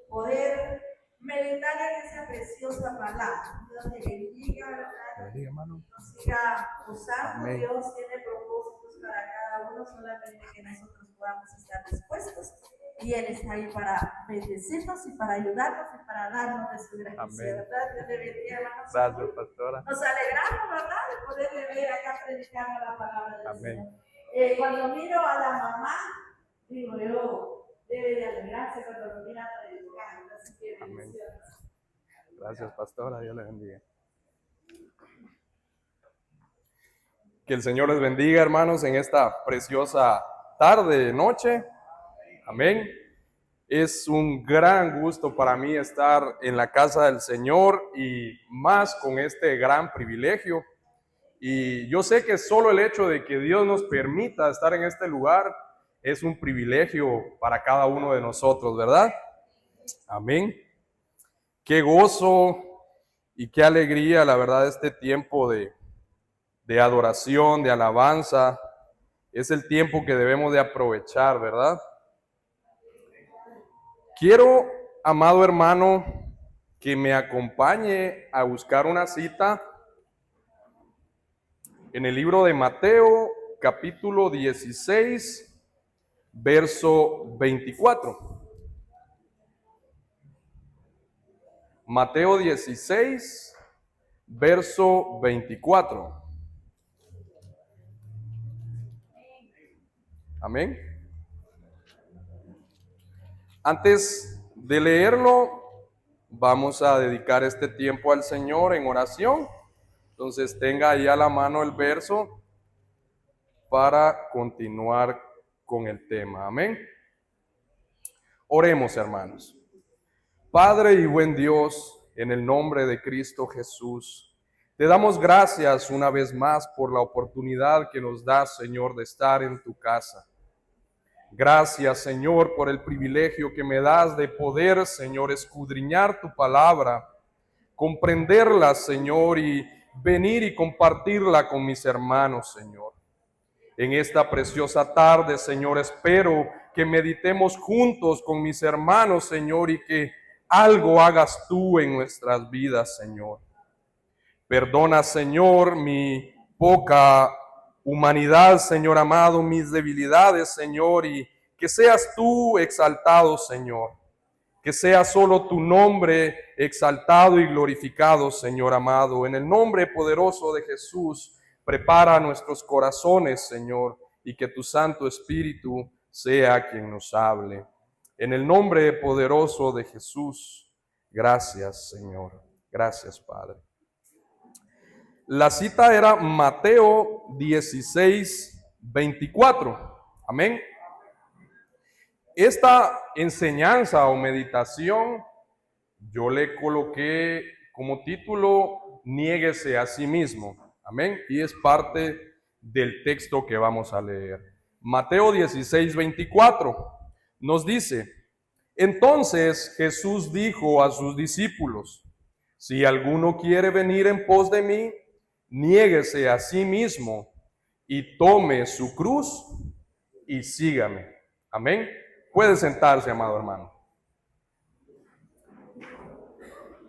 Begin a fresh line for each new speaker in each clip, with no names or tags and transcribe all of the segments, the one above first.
poder meditar en esa preciosa palabra. Dios te bendiga, ¿verdad? Nos siga usando.
Amén.
Dios tiene propósitos para cada uno, solamente que nosotros podamos estar dispuestos. Y Él está ahí para bendecirnos y para ayudarnos y para darnos de su gracia, ¿verdad? Dios te bendiga, hermanos.
Gracias, pastora.
Nos alegramos, ¿verdad?, de poderle ver acá predicando la palabra del
Amén.
Señor. Cuando miro a la mamá, digo yo, debe de alegrarse cuando lo mira predicando. Así que bendiciones.
Gracias, pastora. Dios le bendiga. Que el Señor les bendiga, hermanos, en esta preciosa tarde, noche. Amén. Es un gran gusto para mí estar en la casa del Señor y más con este gran privilegio. Y yo sé que solo el hecho de que Dios nos permita estar en este lugar es un privilegio para cada uno de nosotros, ¿verdad? Amén. Qué gozo y qué alegría, la verdad, este tiempo de adoración, de alabanza. Es el tiempo que debemos de aprovechar, ¿verdad? Quiero, amado hermano, que me acompañe a buscar una cita en el libro de Mateo, capítulo 16, verso 24. Mateo 16, verso 24. Amén. Antes de leerlo, vamos a dedicar este tiempo al Señor en oración. Entonces tenga ahí a la mano el verso para continuar con el tema. Amén. Oremos, hermanos. Padre y buen Dios, en el nombre de Cristo Jesús, te damos gracias una vez más por la oportunidad que nos das, Señor, de estar en tu casa. Gracias, Señor, por el privilegio que me das de poder, Señor, escudriñar tu palabra, comprenderla, Señor, y venir y compartirla con mis hermanos, Señor. En esta preciosa tarde, Señor, espero que meditemos juntos con mis hermanos, Señor, y que algo hagas tú en nuestras vidas, Señor. Perdona, Señor, mi poca humanidad, Señor amado, mis debilidades, Señor, y que seas tú exaltado, Señor. Que sea solo tu nombre exaltado y glorificado, Señor amado. En el nombre poderoso de Jesús, prepara nuestros corazones, Señor, y que tu Santo Espíritu sea quien nos hable. En el nombre poderoso de Jesús, gracias, Señor. Gracias, Padre. La cita era Mateo 16, 24. Amén. Esta enseñanza o meditación yo le coloqué como título, niéguese a sí mismo. Amén. Y es parte del texto que vamos a leer. Mateo 16, 24 nos dice: entonces Jesús dijo a sus discípulos: si alguno quiere venir en pos de mí, niéguese a sí mismo y tome su cruz y sígame. Amén. Puede sentarse, amado hermano.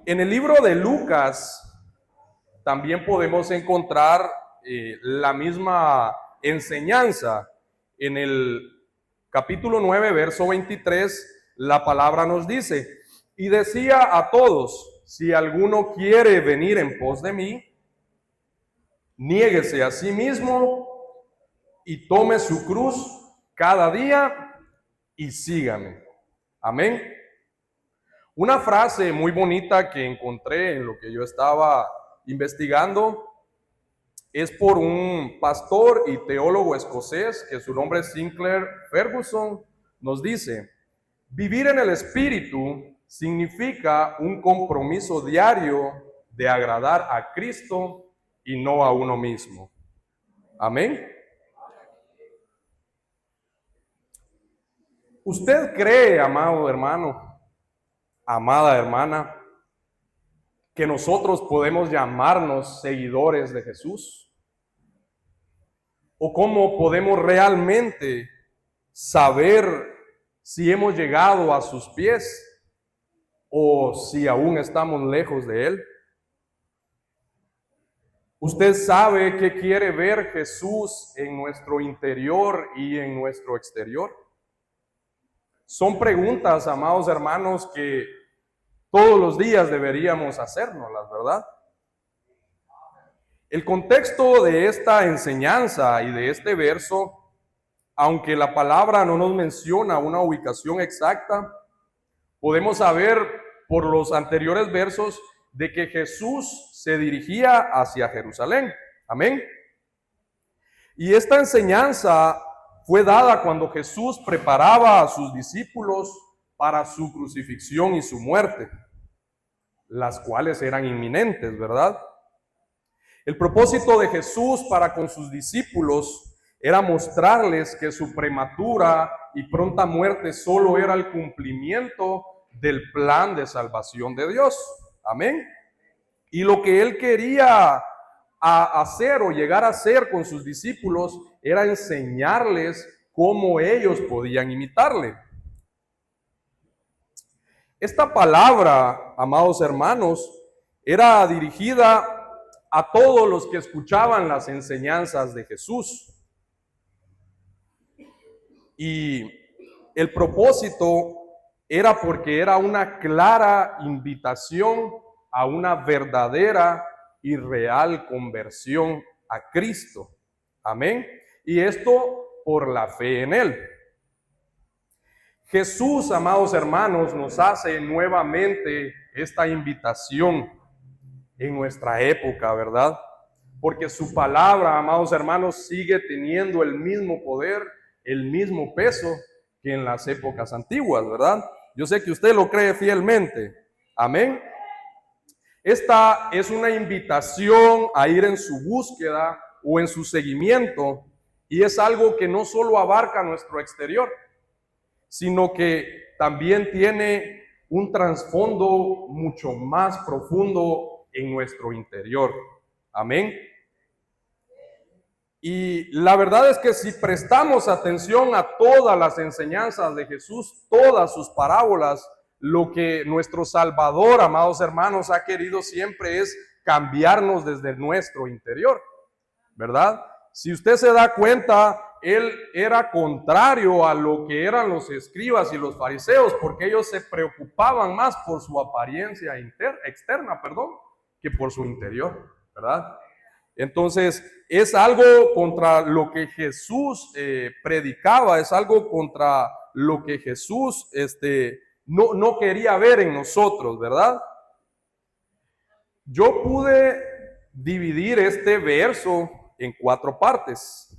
En el libro de Lucas también podemos encontrar la misma enseñanza. En el capítulo 9, verso 23, la palabra nos dice: y decía a todos, si alguno quiere venir en pos de mí, niéguese a sí mismo y tome su cruz cada día y sígame. Amén. Una frase muy bonita que encontré en lo que yo estaba investigando es por un pastor y teólogo escocés, que su nombre es Sinclair Ferguson. Nos dice: vivir en el Espíritu significa un compromiso diario de agradar a Cristo y no a uno mismo. Amén. ¿Usted cree, amado hermano, amada hermana, que nosotros podemos llamarnos seguidores de Jesús? ¿O cómo podemos realmente saber si hemos llegado a sus pies? o si aún estamos lejos de Él. ¿Usted sabe qué quiere ver Jesús en nuestro interior y en nuestro exterior? Son preguntas, amados hermanos, que todos los días deberíamos hacérnoslas, ¿verdad? El contexto de esta enseñanza y de este verso, aunque la palabra no nos menciona una ubicación exacta, podemos saber por los anteriores versos de que Jesús se dirigía hacia Jerusalén. Amén. Y esta enseñanza fue dada cuando Jesús preparaba a sus discípulos para su crucifixión y su muerte, las cuales eran inminentes, ¿verdad? El propósito de Jesús para con sus discípulos era mostrarles que su prematura y pronta muerte solo era el cumplimiento del plan de salvación de Dios. Amén. Y lo que Él quería hacer o llegar a hacer con sus discípulos era enseñarles cómo ellos podían imitarle. Esta palabra, amados hermanos, era dirigida a todos los que escuchaban las enseñanzas de Jesús. Y el propósito era porque era una clara invitación a una verdadera y real conversión a Cristo. Amén. Y esto por la fe en Él. Jesús, amados hermanos, nos hace nuevamente esta invitación en nuestra época, ¿verdad? Porque su palabra, amados hermanos, sigue teniendo el mismo poder, el mismo peso que en las épocas antiguas, ¿verdad? Yo sé que usted lo cree fielmente. Amén. Esta es una invitación a ir en su búsqueda o en su seguimiento, y es algo que no solo abarca nuestro exterior, sino que también tiene un trasfondo mucho más profundo en nuestro interior. Amén. Y la verdad es que si prestamos atención a todas las enseñanzas de Jesús, todas sus parábolas, lo que nuestro Salvador, amados hermanos, ha querido siempre es cambiarnos desde nuestro interior, ¿verdad? Si usted se da cuenta, Él era contrario a lo que eran los escribas y los fariseos, porque ellos se preocupaban más por su apariencia externa, que por su interior, ¿verdad? Entonces, es algo contra lo que Jesús predicaba, es algo contra lo que Jesús no quería ver en nosotros, ¿verdad? Yo pude dividir este verso en 4 partes.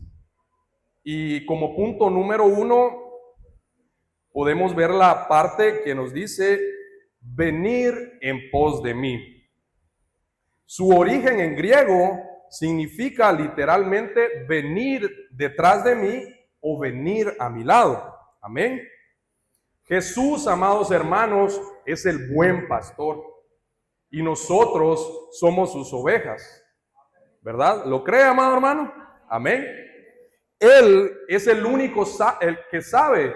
Y como punto número 1, podemos ver la parte que nos dice, venir en pos de mí. Su origen en griego significa literalmente venir detrás de mí o venir a mi lado. Amén. Jesús, amados hermanos, es el buen pastor y nosotros somos sus ovejas, ¿verdad? ¿Lo cree, amado hermano? Amén. Él es el único el que sabe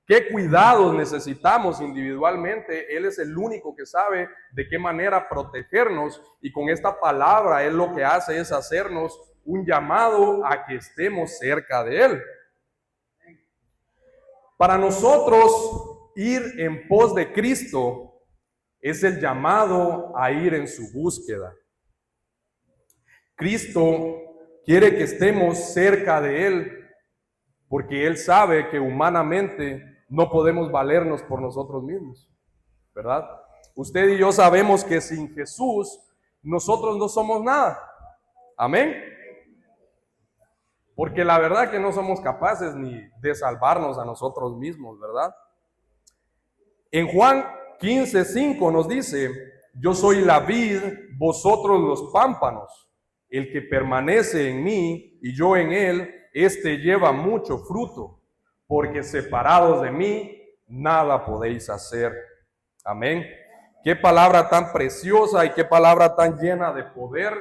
qué cuidados necesitamos individualmente. Él es el único que sabe de qué manera protegernos, y con esta palabra Él lo que hace es hacernos un llamado a que estemos cerca de Él. Para nosotros, ir en pos de Cristo es el llamado a ir en su búsqueda. Cristo quiere que estemos cerca de Él, porque Él sabe que humanamente no podemos valernos por nosotros mismos, ¿verdad? Usted y yo sabemos que sin Jesús nosotros no somos nada. Amén. Porque la verdad que no somos capaces ni de salvarnos a nosotros mismos, ¿verdad? En Juan 15:5 nos dice, yo soy la vid, vosotros los pámpanos. El que permanece en mí y yo en él, este lleva mucho fruto, porque separados de mí, nada podéis hacer. Amén. Qué palabra tan preciosa y qué palabra tan llena de poder.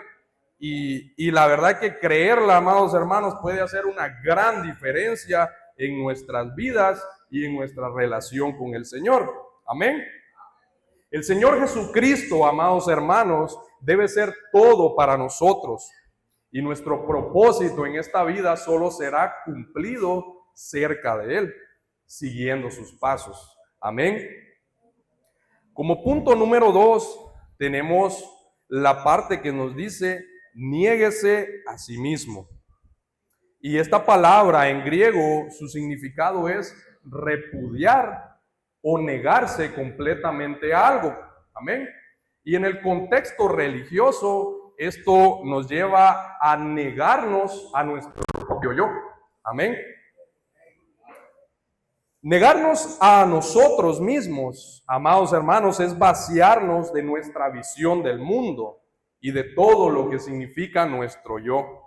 Y la verdad que creerla, amados hermanos, puede hacer una gran diferencia en nuestras vidas y en nuestra relación con el Señor. Amén. El Señor Jesucristo, amados hermanos, debe ser todo para nosotros. Y nuestro propósito en esta vida solo será cumplido cerca de Él, siguiendo sus pasos. Amén. Como punto número 2, tenemos la parte que nos dice, niéguese a sí mismo. Y esta palabra en griego, su significado es repudiar o negarse completamente a algo. Amén. Y en el contexto religioso, esto nos lleva a negarnos a nuestro propio yo. Amén. Negarnos a nosotros mismos, amados hermanos, es vaciarnos de nuestra visión del mundo y de todo lo que significa nuestro yo.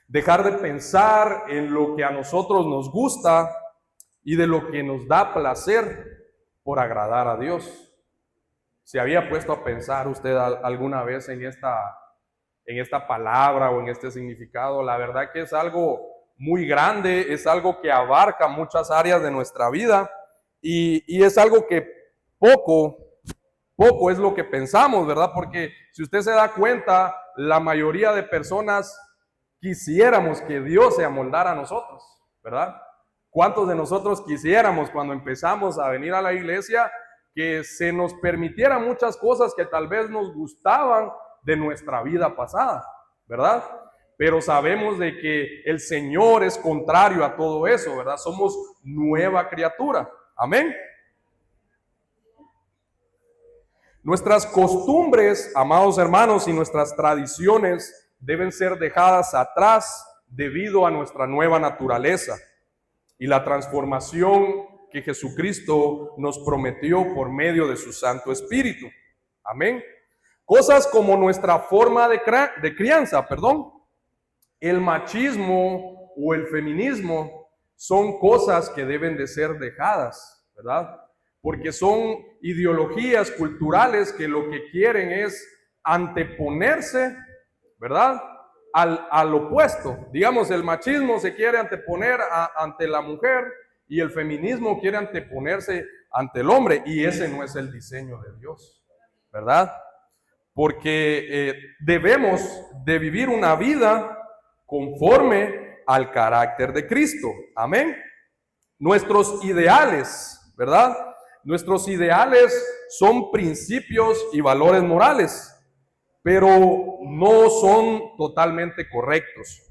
Dejar de pensar en lo que a nosotros nos gusta y de lo que nos da placer por agradar a Dios. ¿Se había puesto a pensar usted alguna vez en esta palabra o en este significado? La verdad que es algo muy grande, es algo que abarca muchas áreas de nuestra vida y es algo que poco es lo que pensamos, ¿verdad? Porque si usted se da cuenta, la mayoría de personas quisiéramos que Dios se amoldara a nosotros, ¿verdad? ¿Cuántos de nosotros quisiéramos cuando empezamos a venir a la iglesia que se nos permitieran muchas cosas que tal vez nos gustaban de nuestra vida pasada, ¿verdad? Pero sabemos de que el Señor es contrario a todo eso, ¿verdad? Somos nueva criatura. Amén. Nuestras costumbres, amados hermanos, y nuestras tradiciones deben ser dejadas atrás debido a nuestra nueva naturaleza y la transformación que Jesucristo nos prometió por medio de su Santo Espíritu. Amén. Cosas como nuestra forma de crianza, el machismo o el feminismo son cosas que deben de ser dejadas, ¿verdad? Porque son ideologías culturales que lo que quieren es anteponerse, ¿verdad? Al opuesto. Digamos, el machismo se quiere anteponer ante la mujer y el feminismo quiere anteponerse ante el hombre, y ese no es el diseño de Dios, ¿verdad? Porque debemos de vivir una vida conforme al carácter de Cristo. Amén. Nuestros ideales, ¿verdad? Nuestros ideales son principios y valores morales, pero no son totalmente correctos,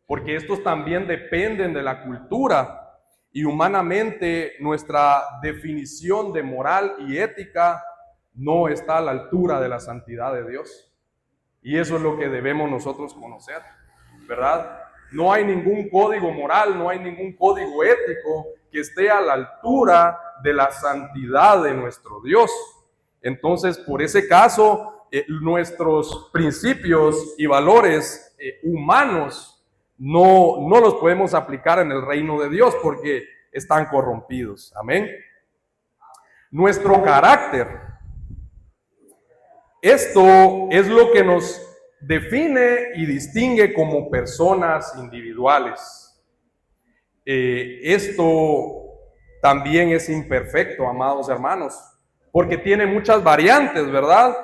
porque estos también dependen de la cultura y humanamente nuestra definición de moral y ética no está a la altura de la santidad de Dios. Y eso es lo que debemos nosotros conocer, ¿verdad? No hay ningún código moral, no hay ningún código ético que esté a la altura de la santidad de nuestro Dios. Entonces, por ese caso, nuestros principios y valores humanos no los podemos aplicar en el reino de Dios porque están corrompidos. Amén. Nuestro carácter. Esto es lo que nos define y distingue como personas individuales. Esto también es imperfecto, amados hermanos, porque tiene muchas variantes, ¿verdad?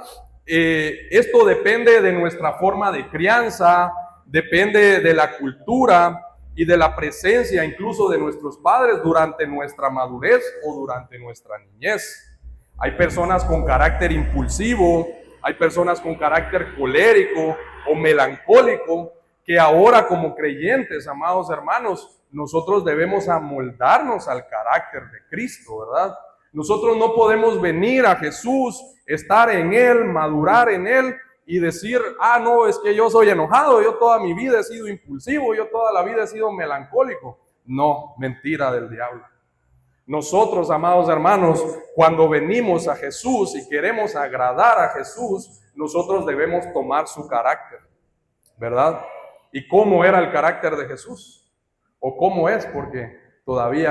Esto depende de nuestra forma de crianza, depende de la cultura y de la presencia incluso de nuestros padres durante nuestra madurez o durante nuestra niñez. Hay personas con carácter impulsivo, hay personas con carácter colérico o melancólico que ahora como creyentes, amados hermanos, nosotros debemos amoldarnos al carácter de Cristo, ¿verdad? Nosotros no podemos venir a Jesús, estar en Él, madurar en Él y decir, no, es que yo soy enojado, yo toda mi vida he sido impulsivo, yo toda la vida he sido melancólico. No, mentira del diablo. Nosotros, amados hermanos, cuando venimos a Jesús y queremos agradar a Jesús, nosotros debemos tomar su carácter, ¿verdad? ¿Y cómo era el carácter de Jesús? ¿O cómo es? Porque todavía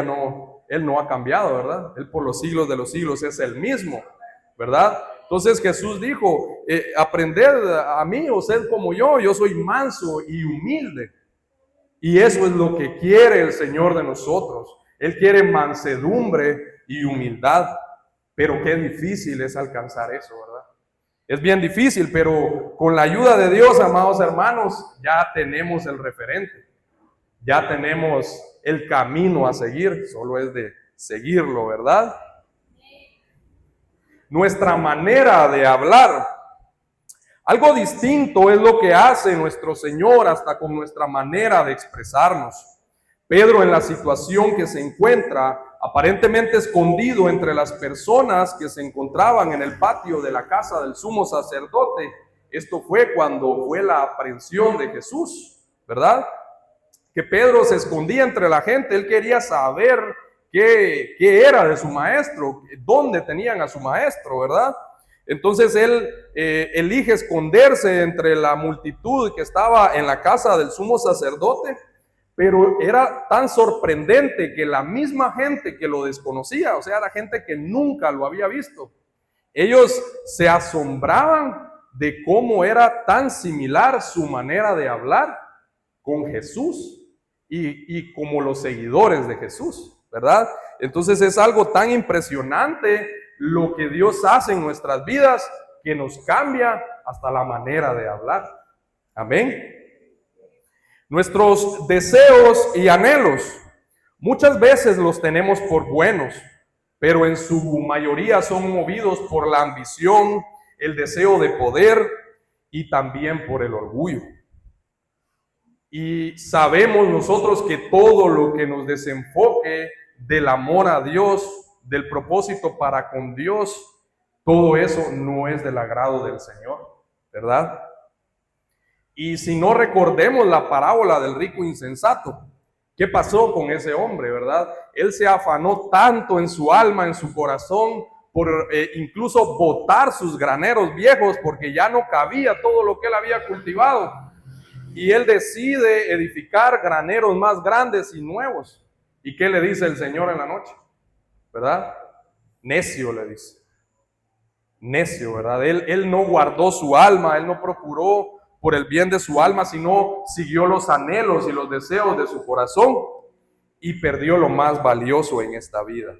Él no ha cambiado, ¿verdad? Él por los siglos de los siglos es el mismo, ¿verdad? Entonces Jesús dijo, aprended a mí o sed como yo soy manso y humilde. Y eso es lo que quiere el Señor de nosotros. Él quiere mansedumbre y humildad. Pero qué difícil es alcanzar eso, ¿verdad? Es bien difícil, pero con la ayuda de Dios, amados hermanos, ya tenemos el referente. Ya tenemos el camino a seguir, solo es de seguirlo, ¿verdad? Nuestra manera de hablar. Algo distinto es lo que hace nuestro Señor hasta con nuestra manera de expresarnos. Pedro, en la situación que se encuentra, aparentemente escondido entre las personas que se encontraban en el patio de la casa del sumo sacerdote. Esto fue cuando fue la aprehensión de Jesús, ¿verdad? Que Pedro se escondía entre la gente. Él quería saber qué era de su maestro, dónde tenían a su maestro, ¿verdad? Entonces él elige esconderse entre la multitud que estaba en la casa del sumo sacerdote. Pero era tan sorprendente que la misma gente que lo desconocía, o sea, la gente que nunca lo había visto, ellos se asombraban de cómo era tan similar su manera de hablar con Jesús y como los seguidores de Jesús, ¿verdad? Entonces es algo tan impresionante lo que Dios hace en nuestras vidas que nos cambia hasta la manera de hablar. Amén. Nuestros deseos y anhelos muchas veces los tenemos por buenos, pero en su mayoría son movidos por la ambición, el deseo de poder y también por el orgullo. Y sabemos nosotros que todo lo que nos desenfoque del amor a Dios, del propósito para con Dios, todo eso no es del agrado del Señor, ¿verdad? Y si no, recordemos la parábola del rico insensato. ¿Qué pasó con ese hombre, verdad? Él se afanó tanto en su alma, en su corazón, por incluso botar sus graneros viejos, porque ya no cabía todo lo que él había cultivado. Y él decide edificar graneros más grandes y nuevos. ¿Y qué le dice el Señor en la noche? ¿Verdad? Necio, le dice. Necio, ¿verdad? Él no guardó su alma, él no procuró por el bien de su alma, sino siguió los anhelos y los deseos de su corazón y perdió lo más valioso en esta vida.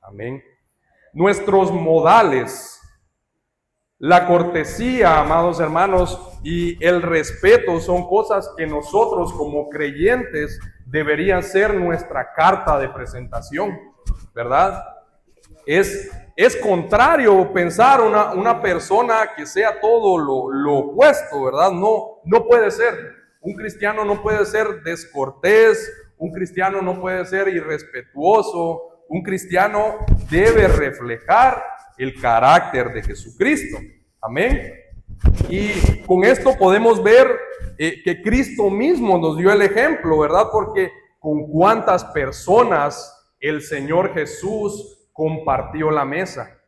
Amén. Nuestros modales, la cortesía, amados hermanos, y el respeto son cosas que nosotros como creyentes deberían ser nuestra carta de presentación, ¿verdad? Es contrario pensar una persona que sea todo lo opuesto, ¿verdad? No puede ser. Un cristiano no puede ser descortés, un cristiano no puede ser irrespetuoso, un cristiano debe reflejar el carácter de Jesucristo. Amén. Y con esto podemos ver que Cristo mismo nos dio el ejemplo, ¿verdad? Porque con cuántas personas el Señor Jesús compartió la mesa.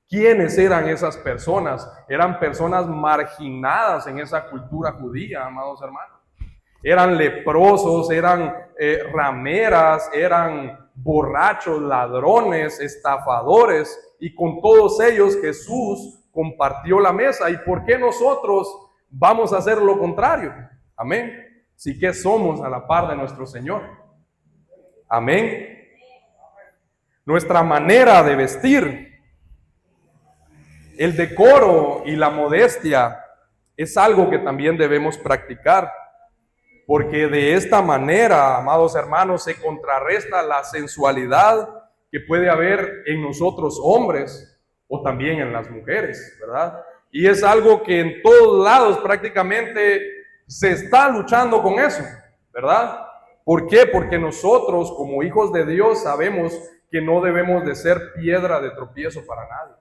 ¿Quiénes eran esas personas? Eran personas marginadas en esa cultura judía, amados hermanos. Eran leprosos, eran rameras, eran borrachos, ladrones, estafadores, y con todos ellos Jesús compartió la mesa. ¿Y por qué nosotros vamos a hacer lo contrario? Amén. Sí que somos a la par de nuestro Señor. Amén. Nuestra manera de vestir, el decoro y la modestia es algo que también debemos practicar, porque de esta manera, amados hermanos, se contrarresta la sensualidad que puede haber en nosotros hombres o también en las mujeres, ¿verdad? Y es algo que en todos lados prácticamente se está luchando con eso, ¿verdad? ¿Por qué? Porque nosotros como hijos de Dios sabemos que no debemos de ser piedra de tropiezo para nadie,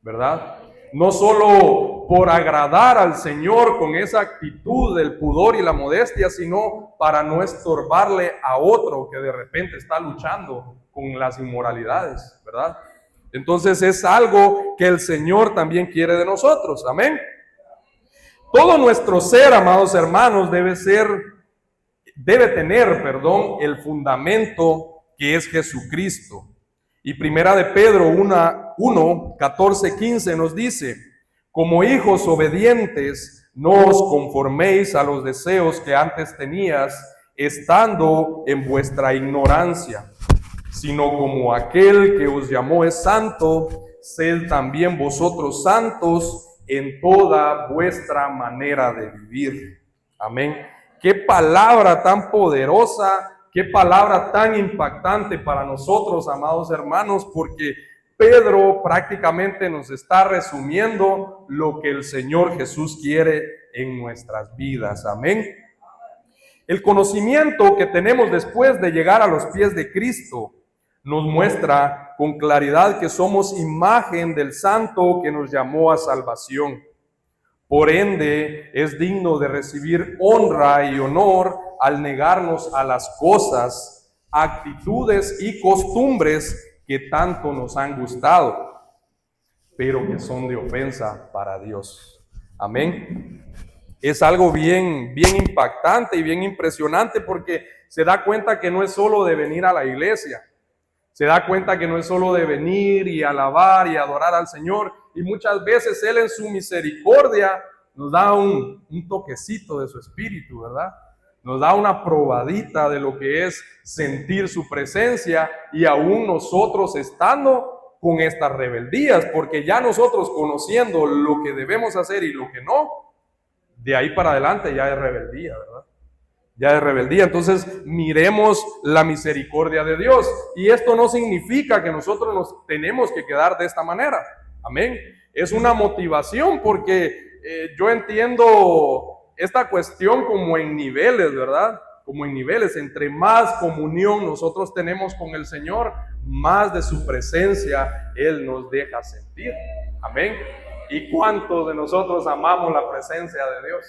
¿verdad? No solo por agradar al Señor con esa actitud del pudor y la modestia, sino para no estorbarle a otro que de repente está luchando con las inmoralidades, ¿verdad? Entonces es algo que el Señor también quiere de nosotros, amén. Todo nuestro ser, amados hermanos, debe tener el fundamento que es Jesucristo. Y primera de Pedro 1, 14, 15 nos dice: como hijos obedientes, no os conforméis a los deseos que antes tenías, estando en vuestra ignorancia, sino como aquel que os llamó es santo, sed también vosotros santos en toda vuestra manera de vivir. Amén. Qué palabra tan poderosa, qué palabra tan impactante para nosotros, amados hermanos, porque Pedro prácticamente nos está resumiendo lo que el Señor Jesús quiere en nuestras vidas. Amén. El conocimiento que tenemos después de llegar a los pies de Cristo nos muestra con claridad que somos imagen del Santo que nos llamó a salvación. Por ende, es digno de recibir honra y honor al negarnos a las cosas, actitudes y costumbres que tanto nos han gustado, pero que son de ofensa para Dios. Amén. Es algo bien impactante y bien impresionante, porque se da cuenta que no es solo de venir a la iglesia, se da cuenta que no es solo de venir y alabar y adorar al Señor, y muchas veces Él en su misericordia nos da un toquecito de su espíritu, ¿verdad? Nos da una probadita de lo que es sentir su presencia, y aún nosotros estando con estas rebeldías, porque ya nosotros conociendo lo que debemos hacer y lo que no, de ahí para adelante ya es rebeldía, ¿verdad? Ya es rebeldía. Entonces miremos la misericordia de Dios, y esto no significa que nosotros nos tenemos que quedar de esta manera. Amén. Es una motivación, porque yo entiendo esta cuestión como en niveles, ¿verdad? Como en niveles. Entre más comunión nosotros tenemos con el Señor, más de su presencia Él nos deja sentir. Amén. ¿Y cuántos de nosotros amamos la presencia de Dios?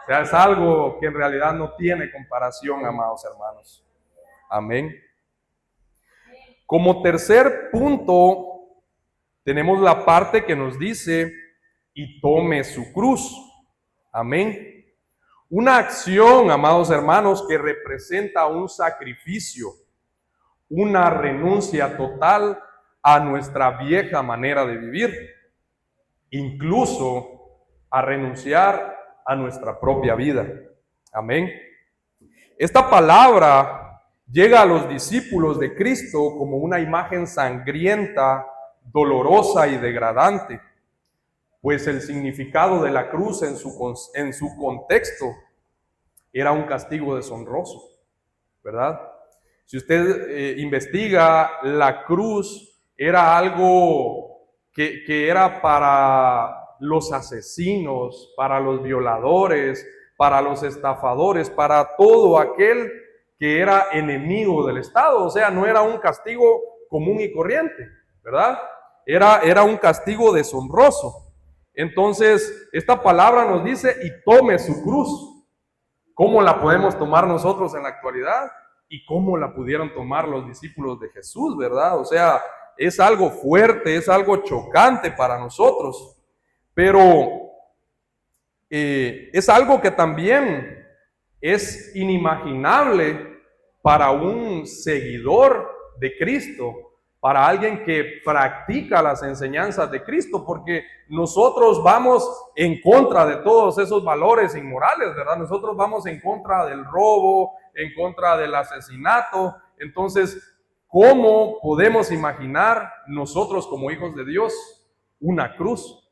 O sea, es algo que en realidad no tiene comparación, amados hermanos. Amén. Como tercer punto, tenemos la parte que nos dice, y tome su cruz. Amén. Una acción, amados hermanos, que representa un sacrificio, una renuncia total a nuestra vieja manera de vivir, incluso a renunciar a nuestra propia vida. Amén. Esta palabra llega a los discípulos de Cristo como una imagen sangrienta, dolorosa y degradante, pues el significado de la cruz en su contexto era un castigo deshonroso, ¿verdad? Si usted investiga, la cruz era algo que era para los asesinos, para los violadores, para los estafadores, para todo aquel que era enemigo del Estado. O sea, no era un castigo común y corriente, ¿verdad? Era un castigo deshonroso. Entonces, esta palabra nos dice, y tome su cruz. ¿Cómo la podemos tomar nosotros en la actualidad? ¿Y cómo la pudieron tomar los discípulos de Jesús, verdad? O sea, es algo fuerte, es algo chocante para nosotros. Pero es algo que también es inimaginable para un seguidor de Cristo, para alguien que practica las enseñanzas de Cristo, porque nosotros vamos en contra de todos esos valores inmorales, ¿verdad? Nosotros vamos en contra del robo, en contra del asesinato. Entonces, ¿cómo podemos imaginar nosotros como hijos de Dios una cruz?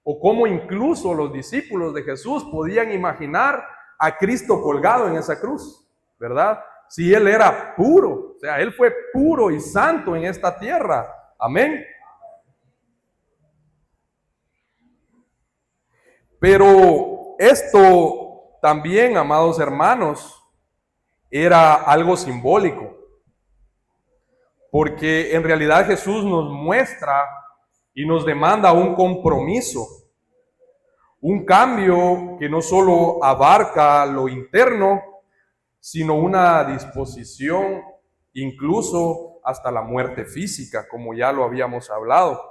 O cómo incluso los discípulos de Jesús podían imaginar a Cristo colgado en esa cruz, ¿verdad? Si Él era puro, o sea, Él fue puro y santo en esta tierra. Amén. Pero esto también, amados hermanos, era algo simbólico, porque en realidad Jesús nos muestra y nos demanda un compromiso, un cambio que no solo abarca lo interno, sino una disposición incluso hasta la muerte física, como ya lo habíamos hablado.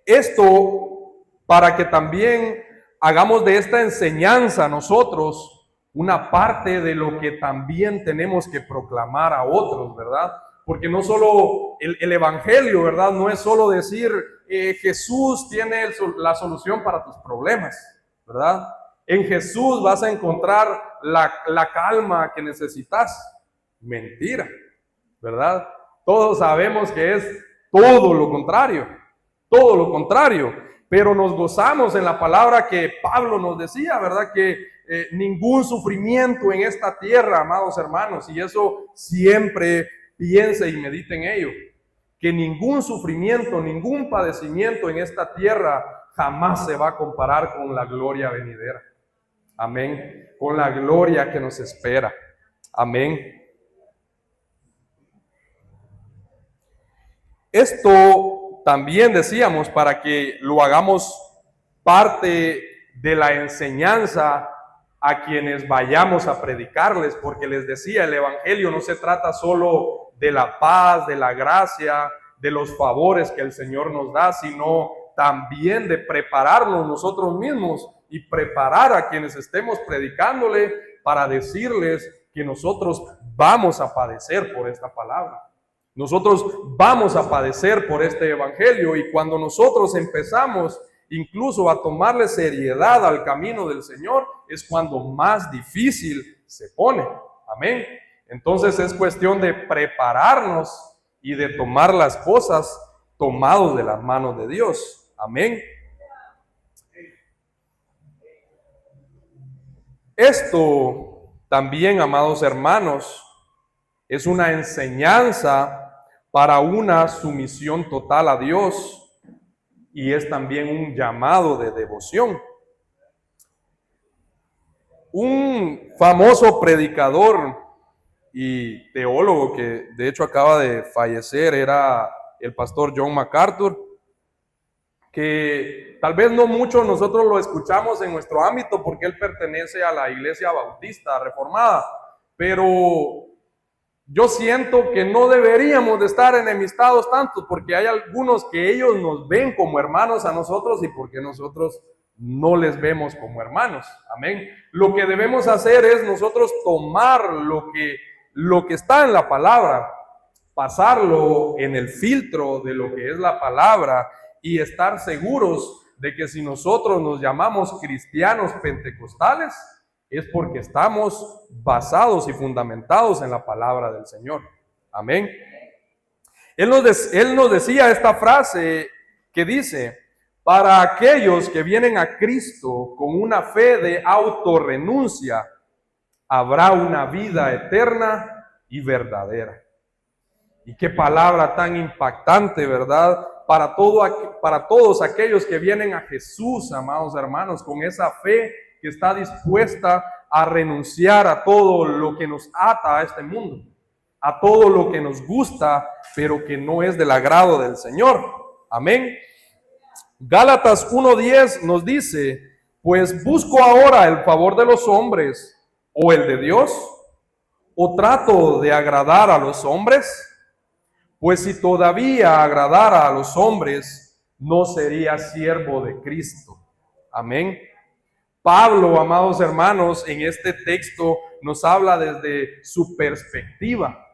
Esto para que también hagamos de esta enseñanza nosotros una parte de lo que también tenemos que proclamar a otros, ¿verdad? Porque no solo el evangelio, ¿verdad? No es solo decir Jesús tiene la solución para tus problemas, ¿verdad? En Jesús vas a encontrar la calma que necesitas. Mentira. ¿verdad? Todos sabemos que es todo lo contrario, todo lo contrario. Pero nos gozamos en la palabra que Pablo nos decía, ¿verdad? Que ningún sufrimiento en esta tierra, amados hermanos, y eso siempre piense y medite en ello, que ningún sufrimiento, ningún padecimiento en esta tierra jamás se va a comparar con la gloria venidera. Amén. Con la gloria que nos espera. Amén. Esto también decíamos para que lo hagamos parte de la enseñanza a quienes vayamos a predicarles, porque les decía, el evangelio no se trata solo de la paz, de la gracia, de los favores que el Señor nos da, sino también de prepararnos nosotros mismos y preparar a quienes estemos predicándole para decirles que nosotros vamos a padecer por esta palabra. Nosotros vamos a padecer por este evangelio, y cuando nosotros empezamos incluso a tomarle seriedad al camino del Señor, es cuando más difícil se pone. Amén. Entonces es cuestión de prepararnos y de tomar las cosas tomados de las manos de Dios. Amén. Esto también, amados hermanos, es una enseñanza para una sumisión total a Dios, y es también un llamado de devoción. Un famoso predicador y teólogo que de hecho acaba de fallecer era el pastor John MacArthur, que tal vez no mucho nosotros lo escuchamos en nuestro ámbito porque él pertenece a la Iglesia Bautista Reformada, pero yo siento que no deberíamos de estar enemistados tanto, porque hay algunos que ellos nos ven como hermanos a nosotros y porque nosotros no les vemos como hermanos. Amén. Lo que debemos hacer es nosotros tomar lo que está en la palabra, pasarlo en el filtro de lo que es la palabra y estar seguros de que si nosotros nos llamamos cristianos pentecostales, es porque estamos basados y fundamentados en la palabra del Señor. Amén. Él nos decía esta frase que dice: para aquellos que vienen a Cristo con una fe de autorrenuncia, habrá una vida eterna y verdadera. Y qué palabra tan impactante, ¿verdad? Para todos aquellos que vienen a Jesús, amados hermanos, con esa fe que está dispuesta a renunciar a todo lo que nos ata a este mundo, a todo lo que nos gusta, pero que no es del agrado del Señor. Amén. Gálatas 1:10 nos dice: pues busco ahora el favor de los hombres o el de Dios, o trato de agradar a los hombres. Pues si todavía agradara a los hombres, no sería siervo de Cristo. Amén. Pablo, amados hermanos, en este texto nos habla desde su perspectiva,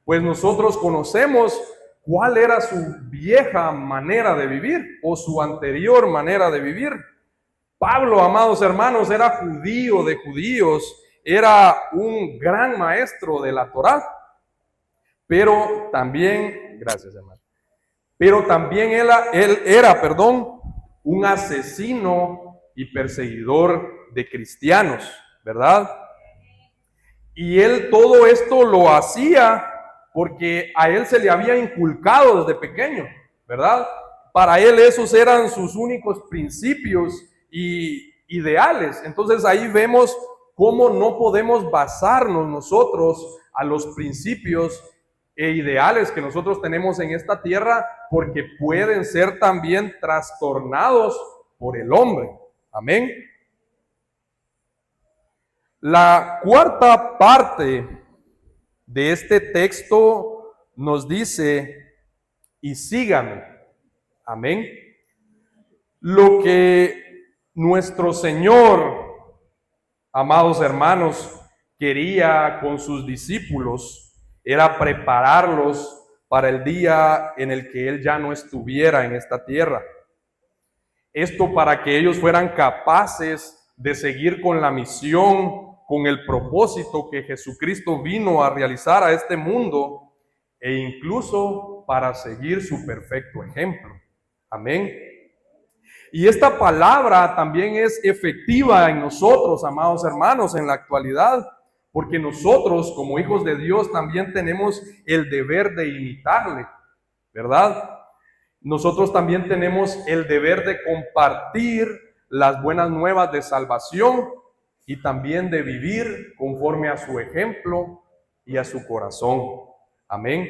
pues nosotros conocemos cuál era su vieja manera de vivir o su anterior manera de vivir. Pablo, amados hermanos, era judío de judíos, era un gran maestro de la Torá, pero también, gracias hermano, pero también él era, un asesino y perseguidor de cristianos, ¿verdad? Y él todo esto lo hacía porque a él se le había inculcado desde pequeño, ¿verdad? Para él esos eran sus únicos principios y ideales. Entonces ahí vemos cómo no podemos basarnos nosotros a los principios e ideales que nosotros tenemos en esta tierra, porque pueden ser también trastornados por el hombre. Amén. La cuarta parte de este texto nos dice: y síganme. Amén. Lo que nuestro Señor, amados hermanos, quería con sus discípulos era prepararlos para el día en el que Él ya no estuviera en esta tierra. Esto para que ellos fueran capaces de seguir con la misión, con el propósito que Jesucristo vino a realizar a este mundo, e incluso para seguir su perfecto ejemplo. Amén. Y esta palabra también es efectiva en nosotros, amados hermanos, en la actualidad, porque nosotros como hijos de Dios también tenemos el deber de imitarle, ¿verdad? Nosotros también tenemos el deber de compartir las buenas nuevas de salvación y también de vivir conforme a su ejemplo y a su corazón. Amén.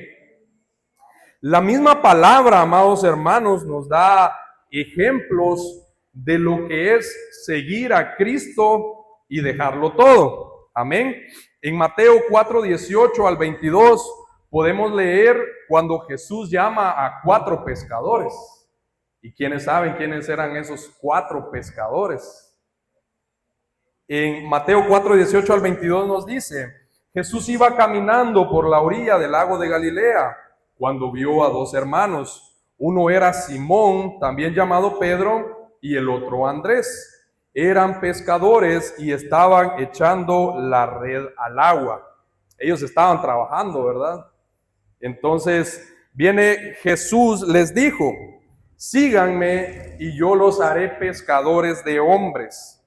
La misma palabra, amados hermanos, nos da ejemplos de lo que es seguir a Cristo y dejarlo todo. Amén. En Mateo 4:18 al 22 podemos leer cuando Jesús llama a 4 pescadores. ¿Y quiénes saben quiénes eran esos 4 pescadores? En Mateo 4:18 al 22 nos dice: Jesús iba caminando por la orilla del lago de Galilea cuando vio a 2 hermanos. Uno era Simón, también llamado Pedro, y el otro Andrés. Eran pescadores y estaban echando la red al agua. Ellos estaban trabajando, ¿verdad? Entonces viene Jesús, les dijo: síganme y yo los haré pescadores de hombres.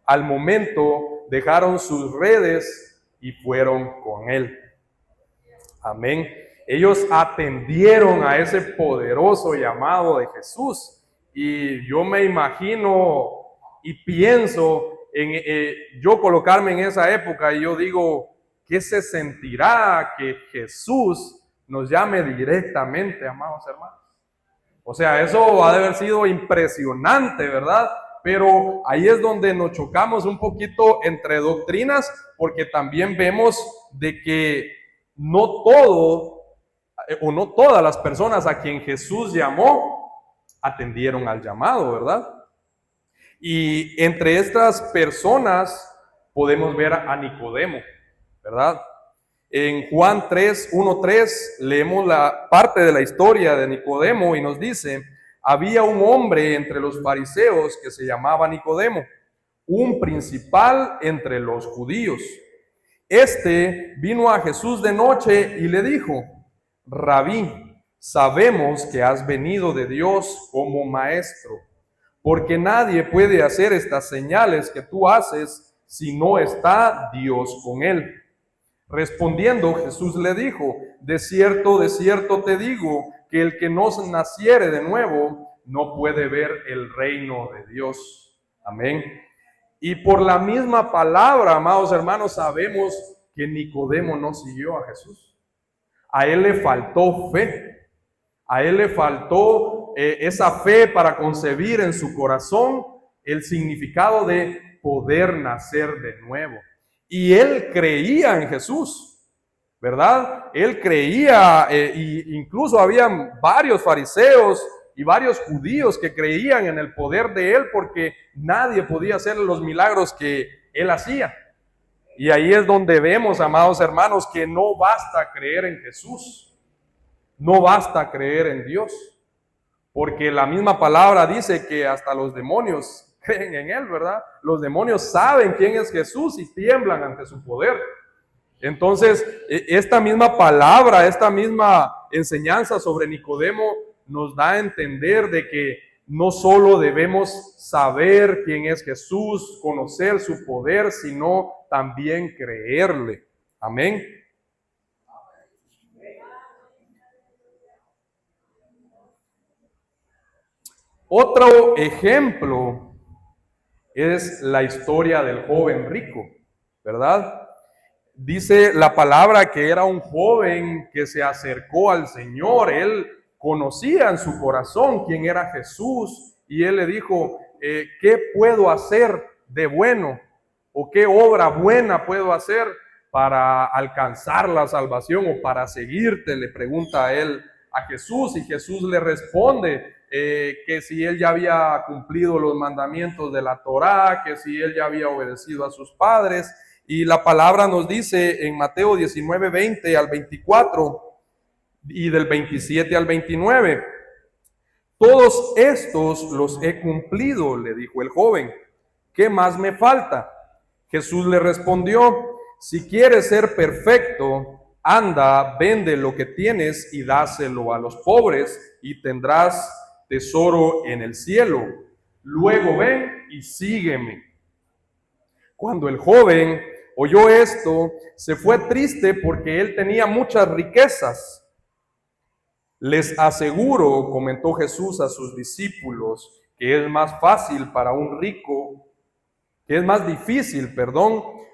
Al momento dejaron sus redes y fueron con él. Amén. Ellos atendieron a ese poderoso llamado de Jesús. Y yo me imagino y pienso en yo colocarme en esa época y yo digo, ¿qué se sentirá que Jesús nos llame directamente, amados hermanos? O sea, eso ha de haber sido impresionante, ¿verdad? Pero ahí es donde nos chocamos un poquito entre doctrinas, porque también vemos de que no todo o no todas las personas a quien Jesús llamó atendieron al llamado, ¿verdad? Y entre estas personas podemos ver a Nicodemo, ¿verdad? En Juan 3:1-3 leemos la parte de la historia de Nicodemo y nos dice: había un hombre entre los fariseos que se llamaba Nicodemo, un principal entre los judíos. Este vino a Jesús de noche y le dijo: Rabí, sabemos que has venido de Dios como maestro, porque nadie puede hacer estas señales que tú haces si no está Dios con él. Respondiendo, Jesús le dijo: de cierto te digo, que el que no naciere de nuevo no puede ver el reino de Dios. Amén. Y por la misma palabra, amados hermanos, sabemos que Nicodemo no siguió a Jesús. A él le faltó fe. A él le faltó esa fe para concebir en su corazón el significado de poder nacer de nuevo. Y él creía en Jesús, ¿verdad? Él creía, incluso habían varios fariseos y varios judíos que creían en el poder de él, porque nadie podía hacer los milagros que él hacía. Y ahí es donde vemos, amados hermanos, que no basta creer en Jesús, no basta creer en Dios, porque la misma palabra dice que hasta los demonios creen en él, ¿verdad? Los demonios saben quién es Jesús y tiemblan ante su poder. Entonces, esta misma palabra, esta misma enseñanza sobre Nicodemo nos da a entender de que no solo debemos saber quién es Jesús, conocer su poder, sino también creerle. Amén. Otro ejemplo es la historia del joven rico, ¿verdad? Dice la palabra que era un joven que se acercó al Señor. Él conocía en su corazón quién era Jesús y él le dijo: ¿qué puedo hacer de bueno? ¿O qué obra buena puedo hacer para alcanzar la salvación o para seguirte? Le pregunta a él a Jesús, y Jesús le responde que si él ya había cumplido los mandamientos de la Torá, que si él ya había obedecido a sus padres. Y la palabra nos dice en Mateo 19:20 al 24 y del 27 al 29: todos estos los he cumplido, le dijo el joven. ¿Qué más me falta? Jesús le respondió: si quieres ser perfecto, anda, vende lo que tienes y dáselo a los pobres, y tendrás tesoro en el cielo. Luego ven y sígueme. Cuando el joven oyó esto, se fue triste porque él tenía muchas riquezas. Les aseguro, comentó Jesús a sus discípulos, que es más fácil para un rico, que es más difícil,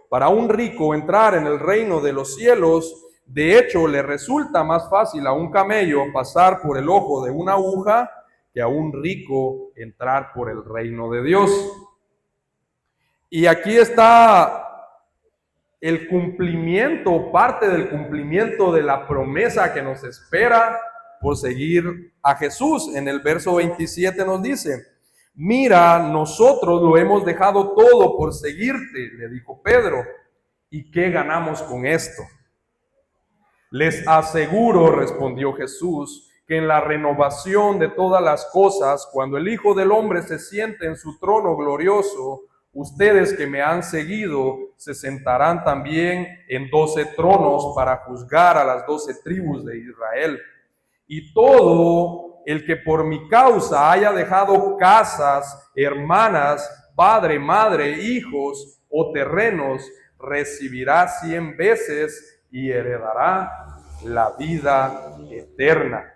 para un rico entrar en el reino de los cielos. De hecho, le resulta más fácil a un camello pasar por el ojo de una aguja que a un rico entrar por el reino de Dios. Y aquí está el cumplimiento, parte del cumplimiento de la promesa que nos espera por seguir a Jesús. En el verso 27 nos dice: mira, nosotros lo hemos dejado todo por seguirte, le dijo Pedro. ¿Y qué ganamos con esto? Les aseguro, respondió Jesús, que en la renovación de todas las cosas, cuando el Hijo del Hombre se siente en su trono glorioso, ustedes que me han seguido se sentarán también en 12 tronos para juzgar a las 12 tribus de Israel. Y todo el que por mi causa haya dejado casas, hermanas, padre, madre, hijos o terrenos, recibirá 100 veces y heredará la vida eterna.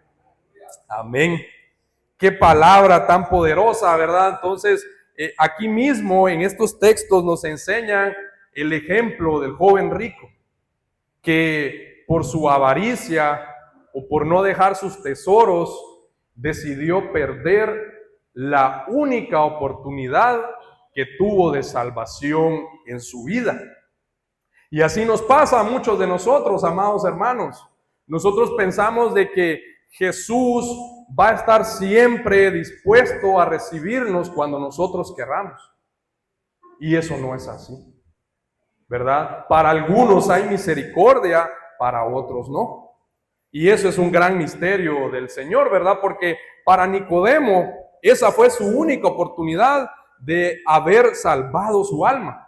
Amén. Qué palabra tan poderosa, ¿verdad? Entonces, aquí mismo en estos textos nos enseñan el ejemplo del joven rico, que por su avaricia o por no dejar sus tesoros, decidió perder la única oportunidad que tuvo de salvación en su vida. Y así nos pasa a muchos de nosotros, amados hermanos. Nosotros pensamos de que Jesús va a estar siempre dispuesto a recibirnos cuando nosotros querramos. Y eso no es así, ¿verdad? Para algunos hay misericordia, para otros no. Y eso es un gran misterio del Señor, ¿verdad? Porque para Nicodemo esa fue su única oportunidad de haber salvado su alma.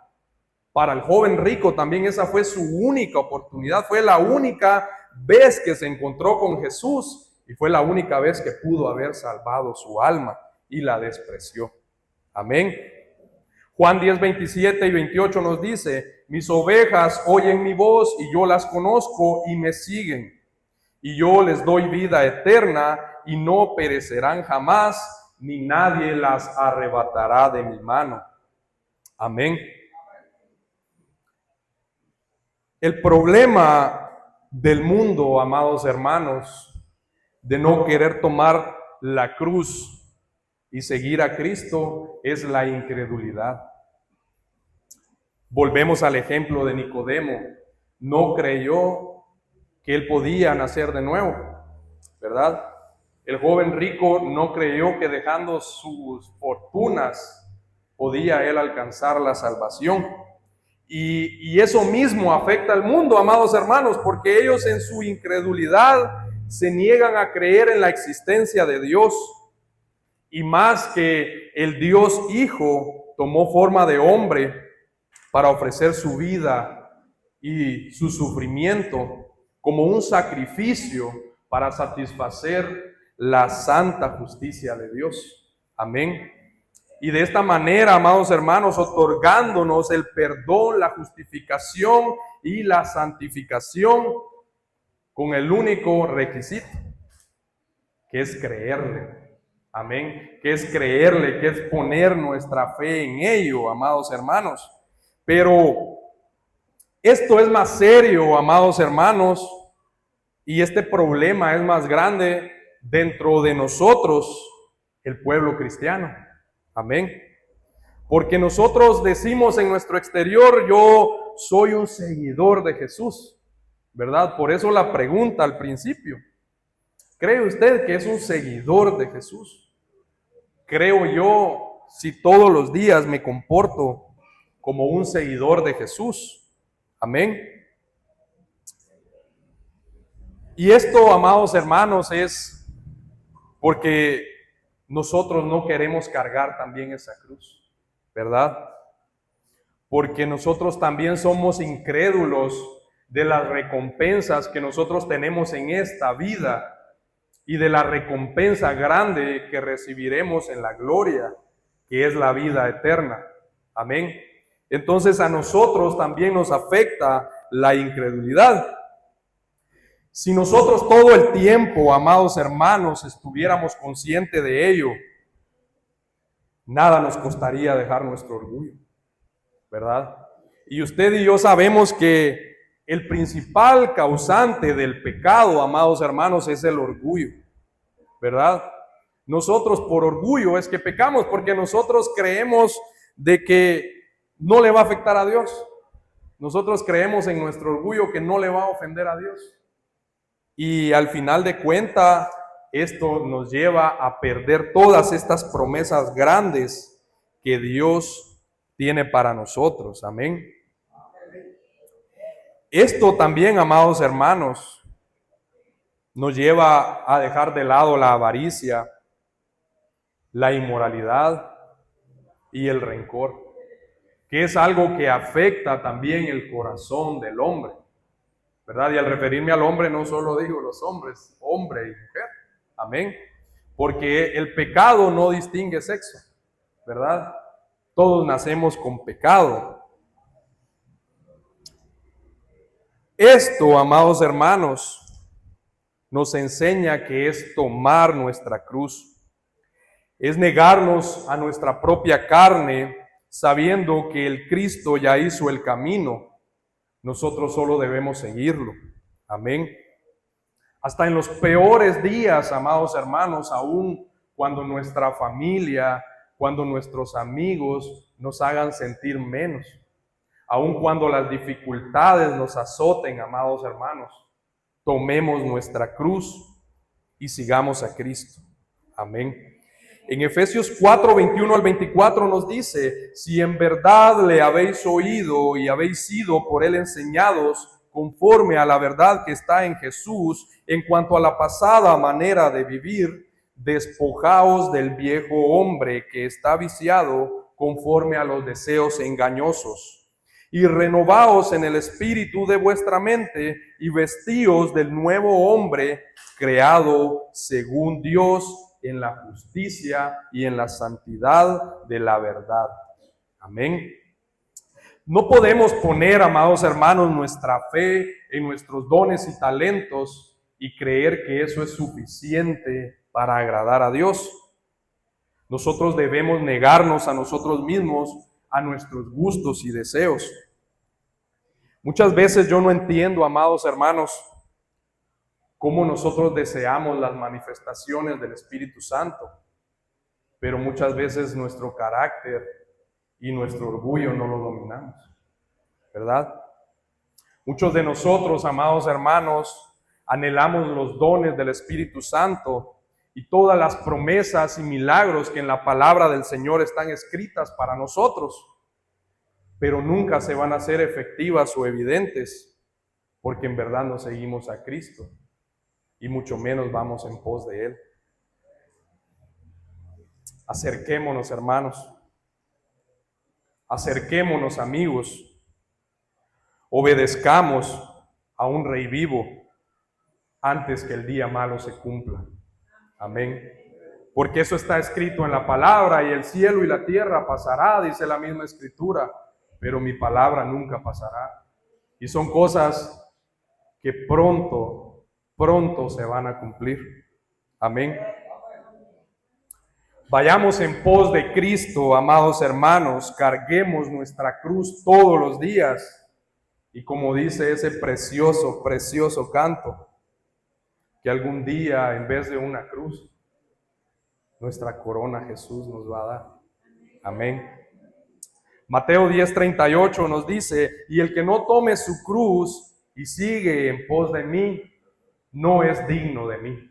Para el joven rico también esa fue su única oportunidad, fue la única vez que se encontró con Jesús y fue la única vez que pudo haber salvado su alma y la despreció. Amén. Juan 10, 27 y 28 nos dice: mis ovejas oyen mi voz y yo las conozco y me siguen. Y yo les doy vida eterna y no perecerán jamás, ni nadie las arrebatará de mi mano. Amén. El problema del mundo, amados hermanos, de no querer tomar la cruz y seguir a Cristo es la incredulidad. Volvemos al ejemplo de Nicodemo. No creyó que él podía nacer de nuevo, ¿verdad? El joven rico no creyó que dejando sus fortunas podía él alcanzar la salvación. Y eso mismo afecta al mundo, amados hermanos, porque ellos en su incredulidad se niegan a creer en la existencia de Dios. Y más que el Dios Hijo tomó forma de hombre para ofrecer su vida y su sufrimiento como un sacrificio para satisfacer la santa justicia de Dios. Amén. Y de esta manera, amados hermanos, otorgándonos el perdón, la justificación y la santificación con el único requisito, que es creerle. Amén. Que es creerle, que es poner nuestra fe en ello, amados hermanos. Pero esto es más serio, amados hermanos, y este problema es más grande dentro de nosotros, el pueblo cristiano. Amén. Porque nosotros decimos en nuestro exterior: yo soy un seguidor de Jesús, ¿verdad? Por eso la pregunta al principio: ¿cree usted que es un seguidor de Jesús? ¿Creo yo si todos los días me comporto como un seguidor de Jesús? Amén. Y esto, amados hermanos, es porque nosotros no queremos cargar también esa cruz, ¿verdad? Porque nosotros también somos incrédulos de las recompensas que nosotros tenemos en esta vida y de la recompensa grande que recibiremos en la gloria, que es la vida eterna. Amén. Entonces a nosotros también nos afecta la incredulidad. Si nosotros todo el tiempo, amados hermanos, estuviéramos conscientes de ello, nada nos costaría dejar nuestro orgullo, ¿verdad? Y usted y yo sabemos que el principal causante del pecado, amados hermanos, es el orgullo, ¿verdad? Nosotros por orgullo es que pecamos, porque nosotros creemos de que no le va a afectar a Dios. Nosotros creemos en nuestro orgullo que no le va a ofender a Dios. Y al final de cuentas, esto nos lleva a perder todas estas promesas grandes que Dios tiene para nosotros. Amén. Esto también, amados hermanos, nos lleva a dejar de lado la avaricia, la inmoralidad y el rencor, que es algo que afecta también el corazón del hombre, ¿verdad? Y al referirme al hombre no solo digo los hombres, hombre y mujer, amén, porque el pecado no distingue sexo, ¿verdad? Todos nacemos con pecado. Esto, amados hermanos, nos enseña que es tomar nuestra cruz, es negarnos a nuestra propia carne, sabiendo que el Cristo ya hizo el camino, nosotros solo debemos seguirlo. Amén. Hasta en los peores días, amados hermanos, aún cuando nuestra familia, cuando nuestros amigos nos hagan sentir menos, aun cuando las dificultades nos azoten, amados hermanos, tomemos nuestra cruz y sigamos a Cristo. Amén. En Efesios 4, 21 al 24 nos dice: si en verdad le habéis oído y habéis sido por él enseñados conforme a la verdad que está en Jesús, en cuanto a la pasada manera de vivir, despojaos del viejo hombre que está viciado conforme a los deseos engañosos, y renovaos en el espíritu de vuestra mente, y vestíos del nuevo hombre, creado según Dios en la justicia y en la santidad de la verdad. Amén. No podemos poner, amados hermanos, nuestra fe en nuestros dones y talentos y creer que eso es suficiente para agradar a Dios. Nosotros debemos negarnos a nosotros mismos, a nuestros gustos y deseos. Muchas veces yo no entiendo, amados hermanos, cómo nosotros deseamos las manifestaciones del Espíritu Santo, pero muchas veces nuestro carácter y nuestro orgullo no lo dominamos, ¿verdad? Muchos de nosotros, amados hermanos, anhelamos los dones del Espíritu Santo y todas las promesas y milagros que en la palabra del Señor están escritas para nosotros, pero nunca se van a hacer efectivas o evidentes, porque en verdad no seguimos a Cristo y mucho menos vamos en pos de Él. Acerquémonos, hermanos. Acerquémonos, amigos. Obedezcamos a un Rey vivo antes que el día malo se cumpla. Amén. Porque eso está escrito en la palabra, y el cielo y la tierra pasará, dice la misma escritura, pero mi palabra nunca pasará. Y son cosas que pronto se van a cumplir. Amén. Vayamos en pos de Cristo, amados hermanos, carguemos nuestra cruz todos los días. Y como dice ese precioso canto, que algún día en vez de una cruz, nuestra corona Jesús nos va a dar. Amén. Mateo 10:38 nos dice: y el que no tome su cruz y sigue en pos de mí, no es digno de mí.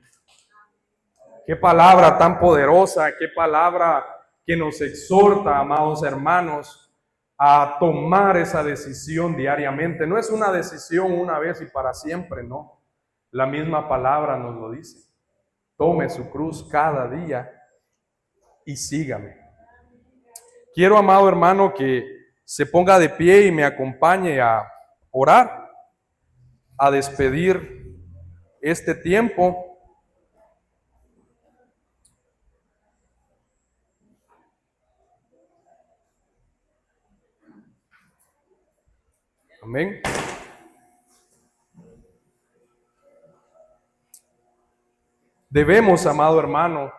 Qué palabra tan poderosa, qué palabra que nos exhorta, amados hermanos, a tomar esa decisión diariamente. No es una decisión una vez y para siempre, no. La misma palabra nos lo dice. Tome su cruz cada día y sígame. Quiero, amado hermano, que se ponga de pie y me acompañe a orar. a despedir este tiempo. Amén. Debemos, amado hermano,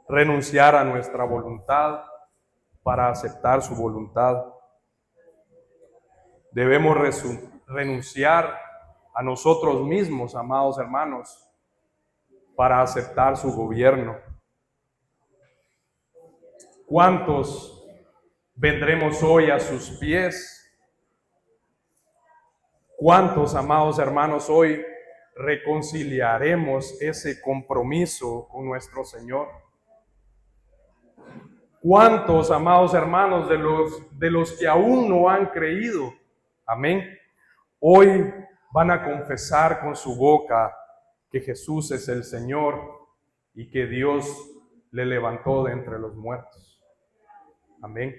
renunciar a nuestra voluntad para aceptar su voluntad. Debemos renunciar a nosotros mismos, amados hermanos, para aceptar su gobierno. ¿Cuántos vendremos hoy a sus pies? ¿Cuántos, amados hermanos, hoy reconciliaremos ese compromiso con nuestro Señor? ¿Cuántos, amados hermanos, de los que aún no han creído, amén, hoy van a confesar con su boca que Jesús es el Señor y que Dios le levantó de entre los muertos? Amén.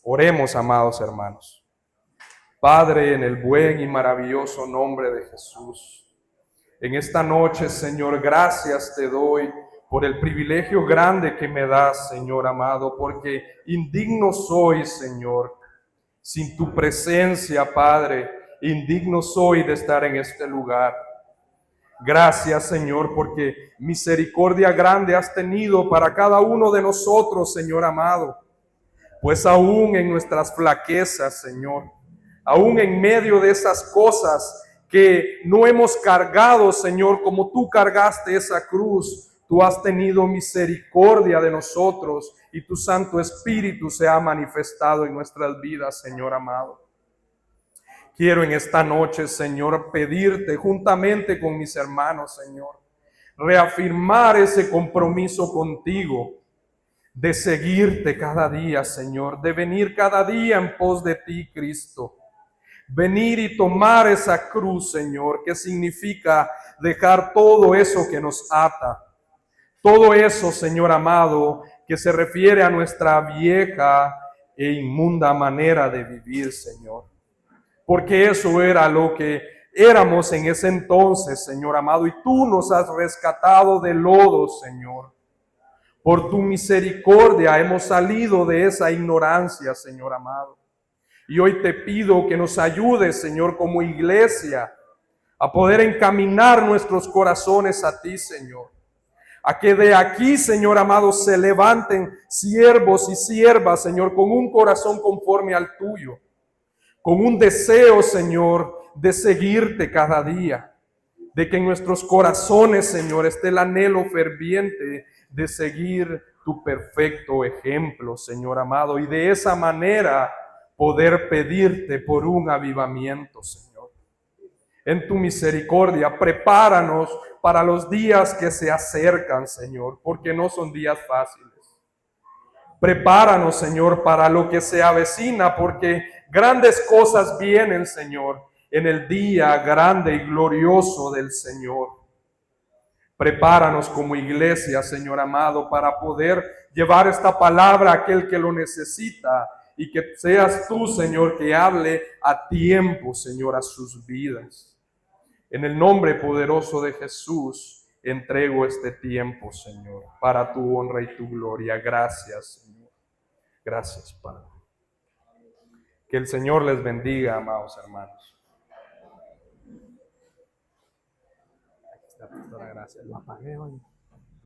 Oremos, amados hermanos. Padre, en el buen y maravilloso nombre de Jesús, en esta noche, Señor, gracias te doy por el privilegio grande que me das, Señor amado, porque indigno soy, Señor, sin tu presencia, Padre, indigno soy de estar en este lugar. Gracias, Señor, porque misericordia grande has tenido para cada uno de nosotros, Señor amado, pues aún en nuestras flaquezas, Señor, aún en medio de esas cosas que no hemos cargado, Señor, como tú cargaste esa cruz, tú has tenido misericordia de nosotros y tu Santo Espíritu se ha manifestado en nuestras vidas, Señor amado. Quiero en esta noche, Señor, pedirte juntamente con mis hermanos, Señor, reafirmar ese compromiso contigo, de seguirte cada día, Señor, de venir cada día en pos de ti, Cristo. Venir y tomar esa cruz, Señor, que significa dejar todo eso que nos ata. Todo eso, Señor amado, que se refiere a nuestra vieja e inmunda manera de vivir, Señor. Porque eso era lo que éramos en ese entonces, Señor amado, y tú nos has rescatado del lodo, Señor. Por tu misericordia hemos salido de esa ignorancia, Señor amado. Y hoy te pido que nos ayudes, Señor, como iglesia, a poder encaminar nuestros corazones a ti, Señor. A que de aquí, Señor amado, se levanten siervos y siervas, Señor, con un corazón conforme al tuyo. Con un deseo, Señor, de seguirte cada día. De que en nuestros corazones, Señor, esté el anhelo ferviente de seguir tu perfecto ejemplo, Señor amado. Y de esa manera poder pedirte por un avivamiento, Señor. En tu misericordia, prepáranos para los días que se acercan, Señor, porque no son días fáciles. Prepáranos, Señor, para lo que se avecina, porque grandes cosas vienen, Señor, en el día grande y glorioso del Señor. Prepáranos como iglesia, Señor amado, para poder llevar esta palabra a aquel que lo necesita, y que seas tú, Señor, que hable a tiempo, Señor, a sus vidas. En el nombre poderoso de Jesús, entrego este tiempo, Señor, para tu honra y tu gloria. Gracias, Señor. Gracias, Padre. Que el Señor les bendiga, amados hermanos. Aquí está, pastora, gracias. Lo apagué hoy.